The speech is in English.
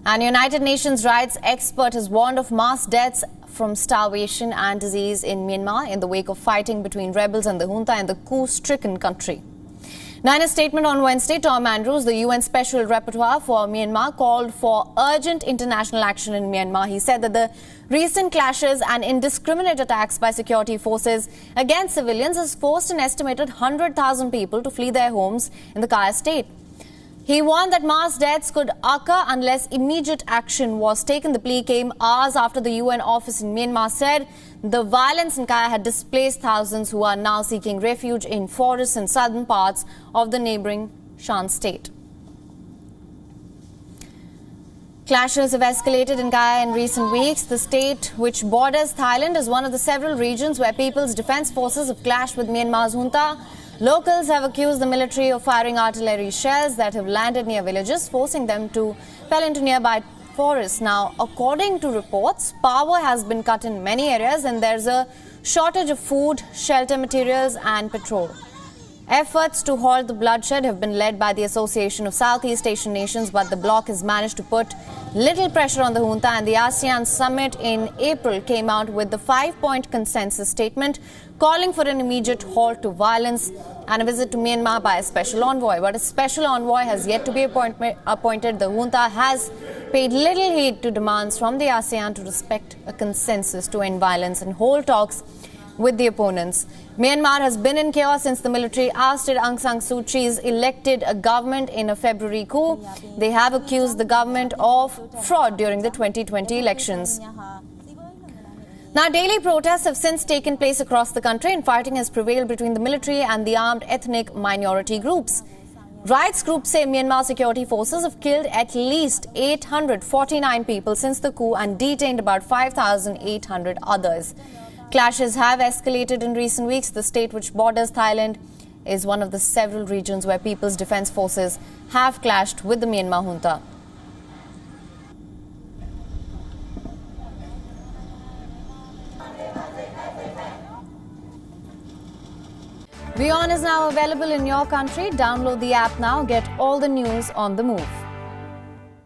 And United Nations rights expert has warned of mass deaths from starvation and disease in Myanmar in the wake of fighting between rebels and the junta in the coup-stricken country. Now, in a statement on Wednesday, Tom Andrews, the UN Special Rapporteur for Myanmar, called for urgent international action in Myanmar. He said that the recent clashes and indiscriminate attacks by security forces against civilians has forced an estimated 100,000 people to flee their homes in the Kayah state. He warned that mass deaths could occur unless immediate action was taken. The plea came hours after the UN office in Myanmar said the violence in Kayah had displaced thousands who are now seeking refuge in forests in southern parts of the neighbouring Shan state. Clashes have escalated in Kayah in recent weeks. The state, which borders Thailand, is one of the several regions where People's Defence Forces have clashed with Myanmar's junta. Locals have accused the military of firing artillery shells that have landed near villages, forcing them to fell into nearby forests. Now, according to reports, power has been cut in many areas and there's a shortage of food, shelter materials and petrol. Efforts to halt the bloodshed have been led by the Association of Southeast Asian Nations, but the bloc has managed to put little pressure on the junta, and the ASEAN summit in April came out with the 5-point consensus statement calling for an immediate halt to violence and a visit to Myanmar by a special envoy. But a special envoy has yet to be appointed. The junta has paid little heed to demands from the ASEAN to respect a consensus to end violence and hold talks with the opponents. Myanmar has been in chaos since the military ousted Aung San Suu Kyi's elected a government in a February coup. They have accused the government of fraud during the 2020 elections. Now, daily protests have since taken place across the country and fighting has prevailed between the military and the armed ethnic minority groups. Rights groups say Myanmar security forces have killed at least 849 people since the coup and detained about 5,800 others. Clashes have escalated in recent weeks. The state, which borders Thailand, is one of the several regions where People's Defence Forces have clashed with the Myanmar junta. WION is now available in your country. Download the app now. Get all the news on the move.